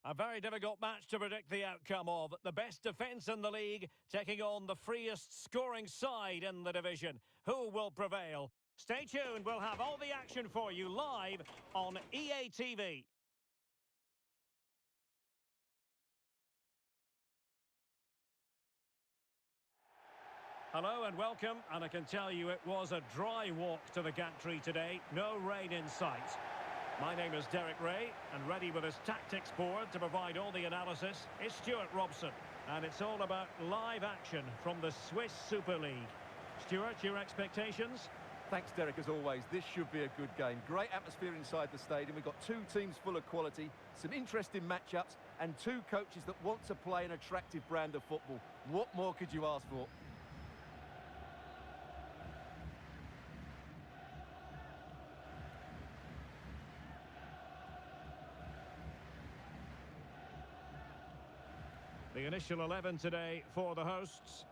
A very difficult match to predict the outcome of. The best defence in the league taking on the freest scoring side in the division. Who will prevail? Stay tuned, we'll have all the action for you live on EA TV. Hello and welcome, and I can tell you it was a dry walk to the gantry today. No rain in sight. My name is Derek Ray, and ready with his tactics board to provide all the analysis is Stuart Robson. And it's all about live action from the Swiss Super League. Stuart, your expectations? Thanks, Derek, as always. This should be a good game. Great atmosphere inside the stadium. We've got two teams full of quality, some interesting matchups, and two coaches that want to play an attractive brand of football. What more could you ask for? The initial 11 today for the hosts.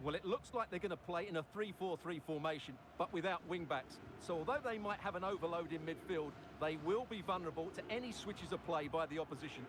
Well, it looks like they're going to play in a 3-4-3 formation, but without wing-backs. So although they might have an overload in midfield, they will be vulnerable to any switches of play by the opposition.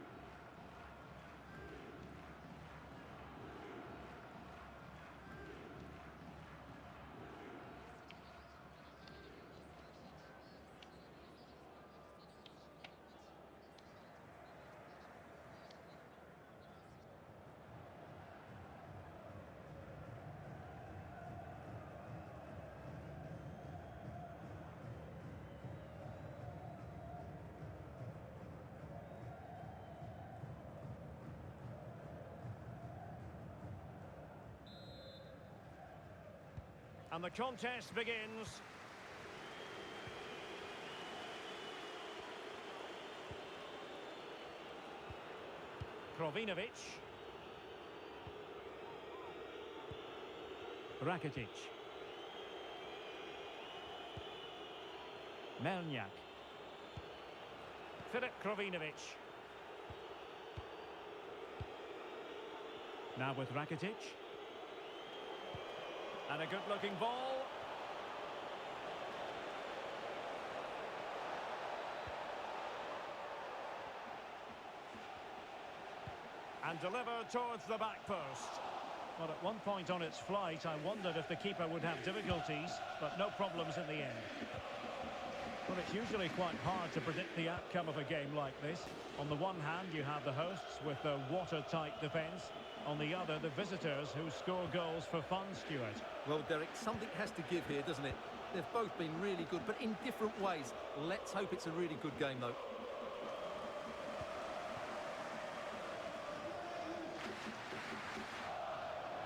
And the contest begins. Krovinovic. Rakitic. Melniak. Filip Krovinovic. Now with Rakitic. And a good-looking ball. And delivered towards the back post. Well, at one point on its flight, I wondered if the keeper would have difficulties, but no problems in the end. Well, it's usually quite hard to predict the outcome of a game like this. On the one hand, you have the hosts with their watertight defence. On the other, the visitors who score goals for fun, Stuart. Well, Derek, something has to give here, doesn't it? They've both been really good, but in different ways. Let's hope it's a really good game, though.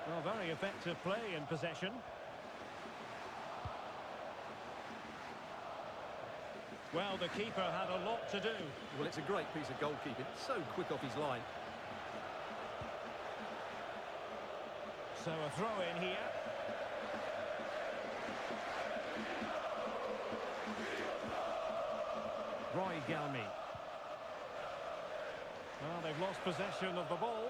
Well, very effective play in possession. Well, the keeper had a lot to do. Well, it's a great piece of goalkeeping. So quick off his line. So a throw in here. Roy Gelmi. Well, they've lost possession of the ball.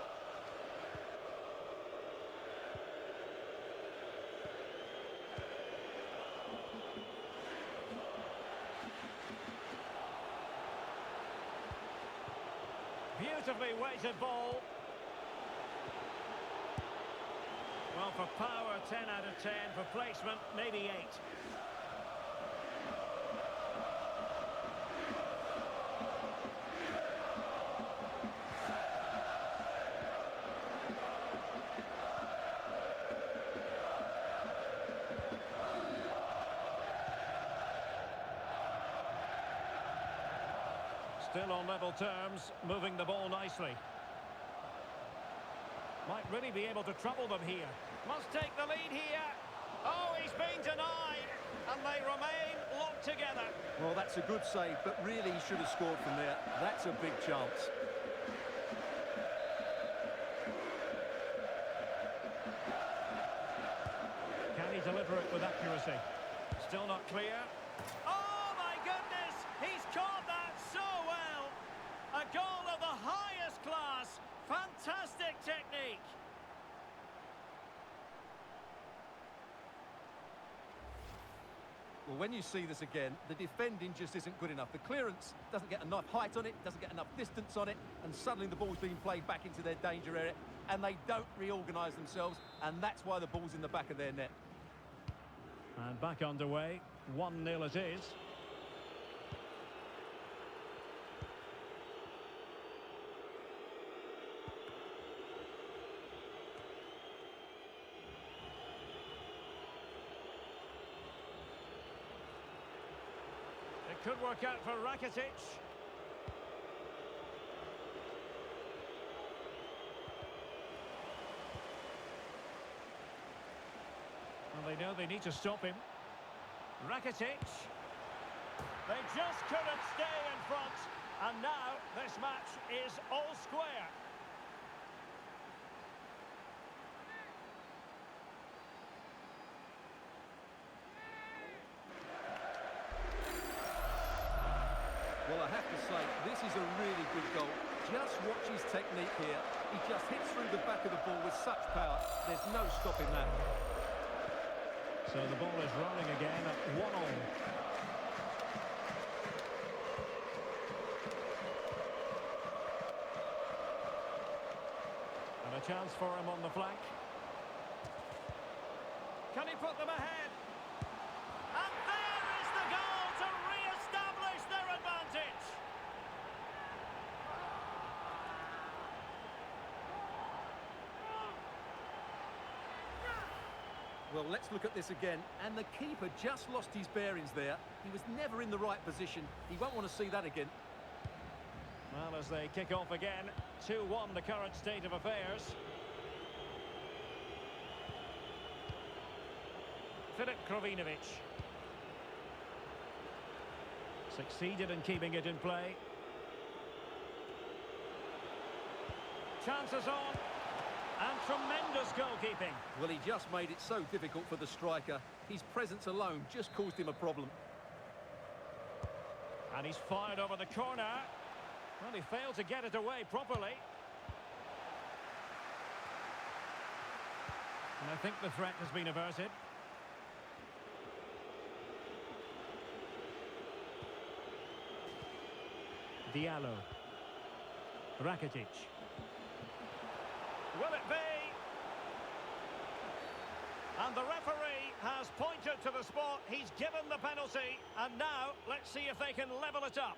Beautifully weighted ball. Well, for power, 10 out of 10. For placement, maybe 8. Still on level terms, moving the ball nicely. Might really be able to trouble them here. Must take the lead here. Oh, he's been denied. And they remain locked together. Well, that's a good save, but really he should have scored from there. That's a big chance. Can he deliver it with accuracy? Still not clear. Oh, my goodness! He's caught that so well. A goal of the highest class. Fantastic technique. Well, when you see this again, the defending just isn't good enough. The clearance doesn't get enough height on it, doesn't get enough distance on it, and suddenly the ball's being played back into their danger area, and they don't reorganise themselves, and that's why the ball's in the back of their net. And back underway, 1-0 it is. It could work out for Rakitic. Well, they know they need to stop him. Rakitic. They just couldn't stay in front. And now this match is all square. Well, I have to say, this is a really good goal. Just watch his technique here. He just hits through the back of the ball with such power. There's no stopping that. So the ball is rolling again at 1-1. And a chance for him on the flank. Can he put them ahead? And there is the goal to re-establish their advantage. Well, let's look at this again. And the keeper just lost his bearings there. He was never in the right position. He won't want to see that again. Well, as they kick off again, 2-1 the current state of affairs. Filip Krovinovic. Succeeded in keeping it in play. Chances on. And tremendous goalkeeping. Well, he just made it so difficult for the striker. His presence alone just caused him a problem. And he's fired over the corner. Well, he failed to get it away properly. And I think the threat has been averted. Diallo. Rakitic. Will it be? And the referee has pointed to the spot. He's given the penalty. And now, let's see if they can level it up.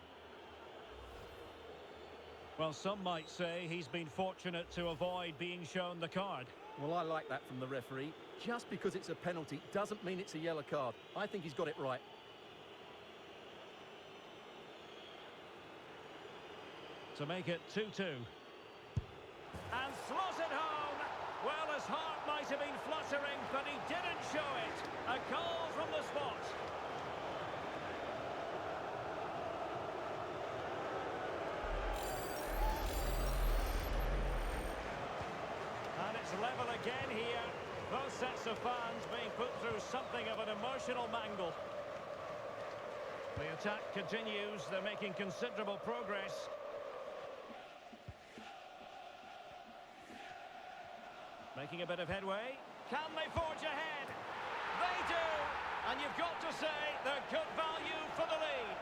Well, some might say he's been fortunate to avoid being shown the card. Well, I like that from the referee. Just because it's a penalty doesn't mean it's a yellow card. I think he's got it right. To make it 2-2. And slots it home. Well, his heart might have been fluttering, but he didn't show it. A goal from the spot. And it's level again here. Both sets of fans being put through something of an emotional mangle. The attack continues. They're making considerable progress. Making a bit of headway. Can they forge ahead? They do! And you've got to say they're good value for the lead.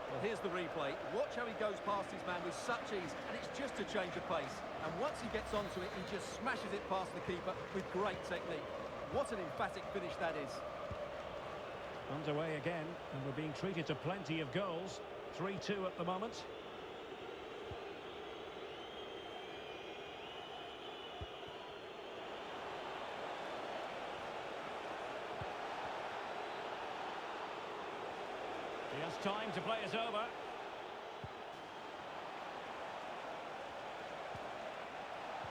Well, here's the replay. Watch how he goes past his man with such ease, and it's just a change of pace. And once he gets onto it, he just smashes it past the keeper with great technique. What an emphatic finish that is. Underway again, and we're being treated to plenty of goals. 3-2 at the moment. He has time to play it over.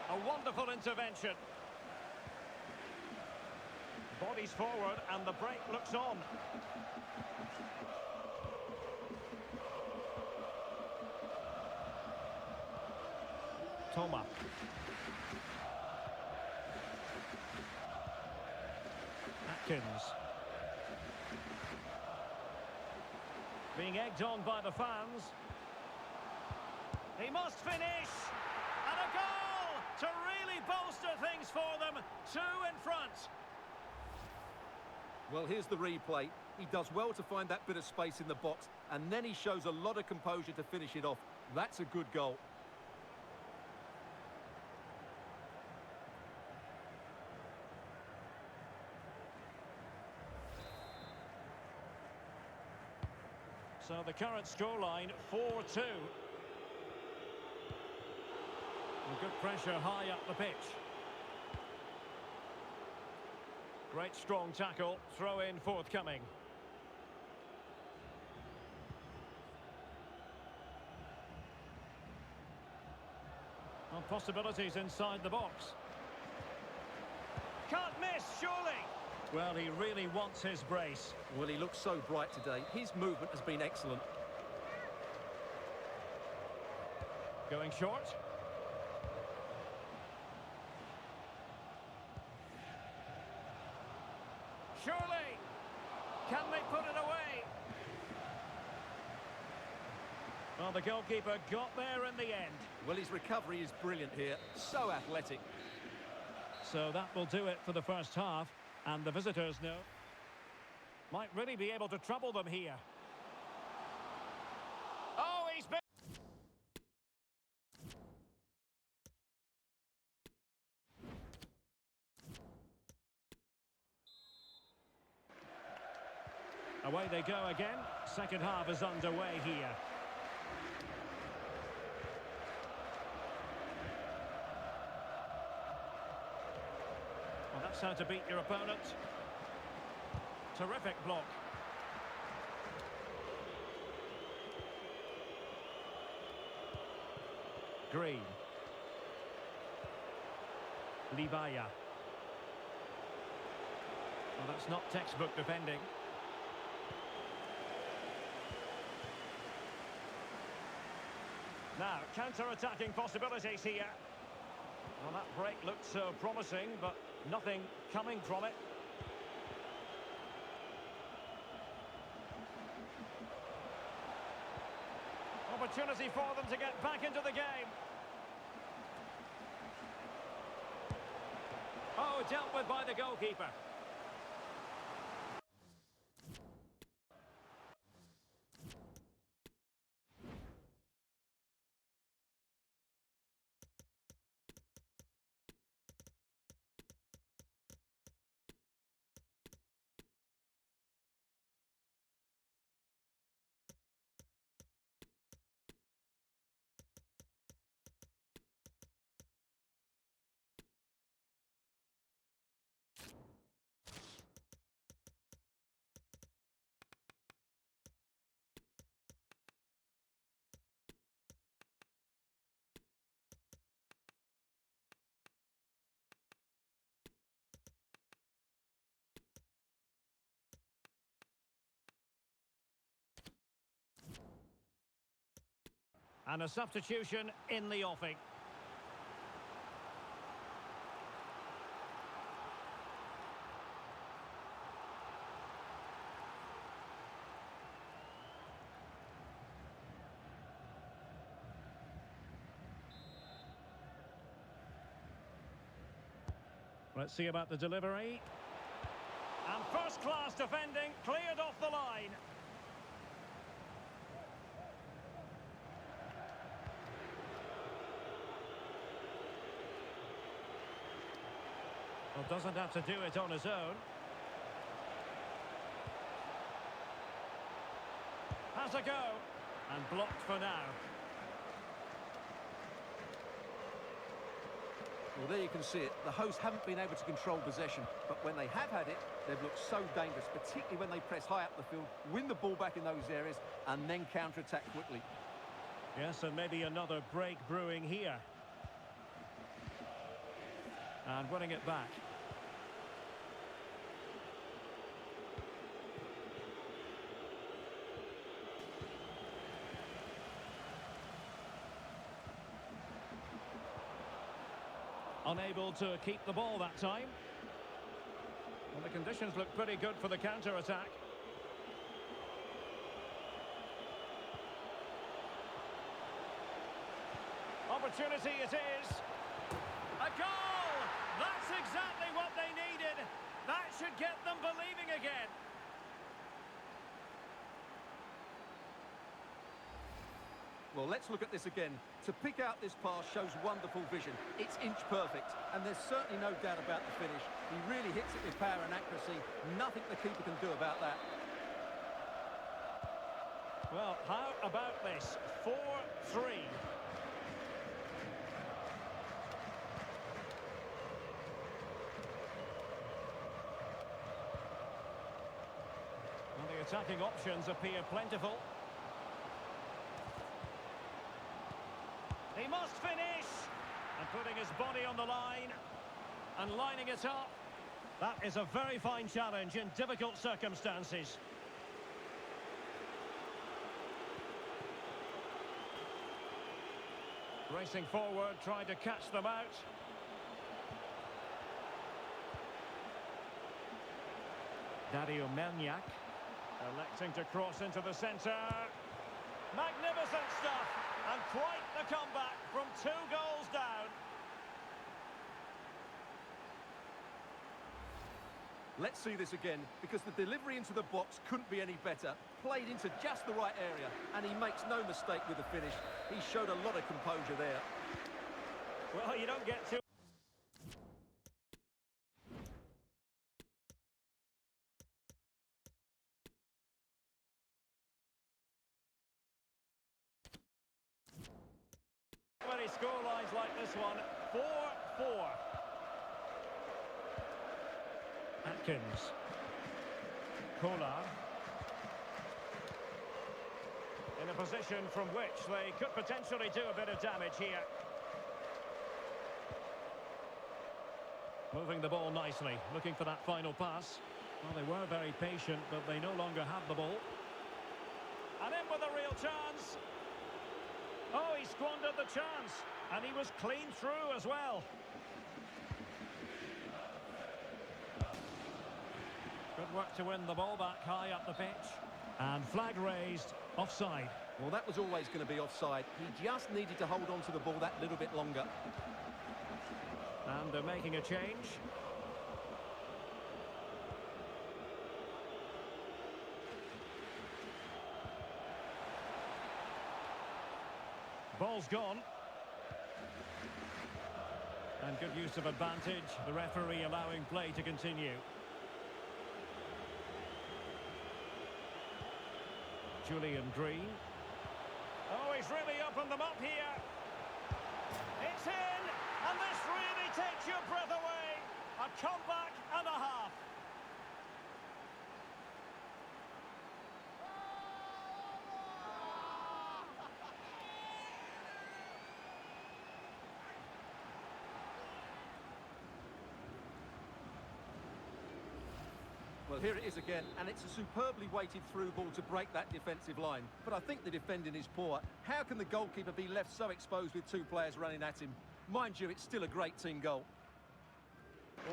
A wonderful intervention. Bodies forward and the break looks on. Toma. Atkins. Being egged on by the fans. He must finish. to really bolster things for them. Two in front. Well, here's the replay. He does well to find that bit of space in the box, and then he shows a lot of composure to finish it off. That's a good goal. So the current scoreline, 4-2. Good pressure high up the pitch. Great strong tackle, throw in forthcoming. Well, possibilities inside the box. Can't miss, surely. Well, he really wants his brace. Well, he looks so bright today. His movement has been excellent. Going short. Surely. Can they put it away? Well, the goalkeeper got there in the end. Well, his recovery is brilliant here. So athletic. So that will do it for the first half. And the visitors know. Might really be able to trouble them here. Oh, he's been... Away they go again. Second half is underway here. Well, that's how to beat your opponent. Terrific block. Green. Livaja. Well, that's not textbook defending. Now, counter-attacking possibilities here. Well, that break looked so promising, but nothing coming from it. Opportunity for them to get back into the game. Oh, dealt with by the goalkeeper. And a substitution in the offing. Let's see about the delivery. And first-class defending, cleared off the line. Well, doesn't have to do it on his own. Has a go. And blocked for now. Well, there you can see it. The hosts haven't been able to control possession, but when they have had it, they've looked so dangerous, particularly when they press high up the field, win the ball back in those areas, and then counter-attack quickly. Yes, and maybe another break brewing here. And winning it back. Unable to keep the ball that time. Well, the conditions look pretty good for the counter-attack. Opportunity it is. A goal! That's exactly what they needed. That should get them believing again. Well, let's look at this again. To pick out this pass shows wonderful vision. It's inch perfect, and there's certainly no doubt about the finish. He really hits it with power and accuracy. Nothing the keeper can do about that. Well, how about this? 4-3. Well, the attacking options appear plentiful. He must finish! And putting his body on the line and lining it up. That is a very fine challenge in difficult circumstances. Racing forward, trying to catch them out. Dario Melniak electing to cross into the centre. Magnificent stuff, and quite the comeback from 2 goals down. Let's see this again, because the delivery into the box couldn't be any better. Played into just the right area, and he makes no mistake with the finish. He showed a lot of composure there. Well, you don't get too... many scorelines like this one. 4-4. Atkins. Kolar. In a position from which they could potentially do a bit of damage here. Moving the ball nicely, looking for that final pass. Well, they were very patient, but they no longer have the ball. And in with a real chance. Oh, he squandered the chance, and he was clean through as well. Good work to win the ball back high up the pitch. And flag raised, offside. Well, that was always going to be offside. He just needed to hold on to the ball that little bit longer. And they're making a change. Ball's gone. And good use of advantage. The referee allowing play to continue. Julian Green. Oh, he's really opened them up here. It's in, and this really takes your breath away. A comeback and a half. Well, here it is again, and it's a superbly weighted through ball to break that defensive line. But I think the defending is poor. How can the goalkeeper be left so exposed with 2 players running at him? Mind you, it's still a great team goal.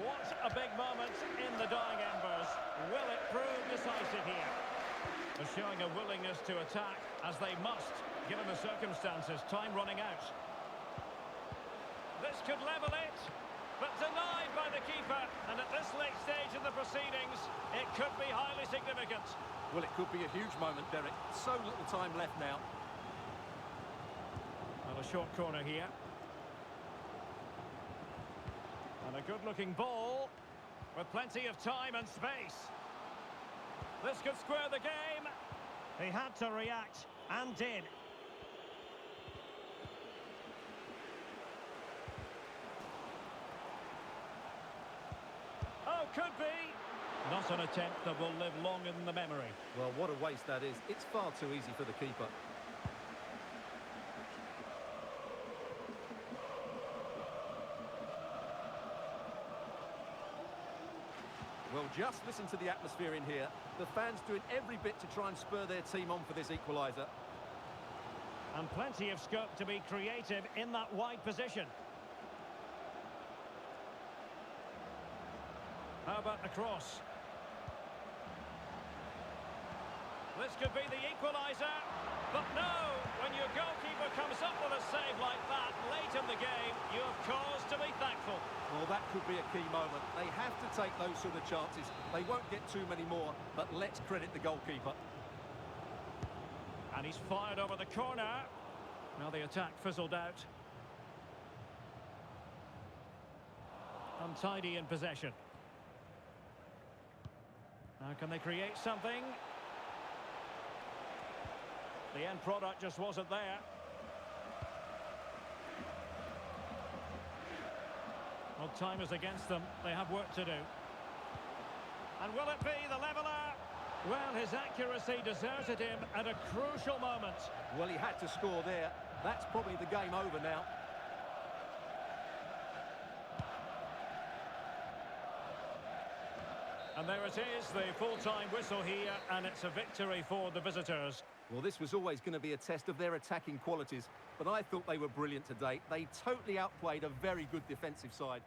What a big moment in the dying embers. Will it prove decisive here? They're showing a willingness to attack, as they must, given the circumstances. Time running out. This could level it, but denied by the keeper. And at this late stage in the proceedings, it could be highly significant. Well, it could be a huge moment, Derek. So little time left now. And a short corner here. And a good-looking ball, with plenty of time and space. This could square the game. He had to react, and did. Oh, could be. Not an attempt that will live long in the memory. Well, what a waste that is. It's far too easy for the keeper. Well, just listen to the atmosphere in here. The fans doing every bit to try and spur their team on for this equaliser. And plenty of scope to be creative in that wide position. How about the cross? This could be the equaliser. But no, when your goalkeeper comes up with a save like that late in the game, You have cause to be thankful. Well, that could be a key moment. They have to take those sort of chances. They won't get too many more, but let's credit the goalkeeper. And he's fired over the corner. Now the attack fizzled out. Untidy in possession. Now can they create something? The end product just wasn't there. Well, time is against them. They have work to do. And will it be the leveller? Well, his accuracy deserted him at a crucial moment. Well, he had to score there. That's probably the game over now. And there it is, the full-time whistle here, and it's a victory for the visitors. Well, this was always going to be a test of their attacking qualities, but I thought they were brilliant today. They totally outplayed a very good defensive side.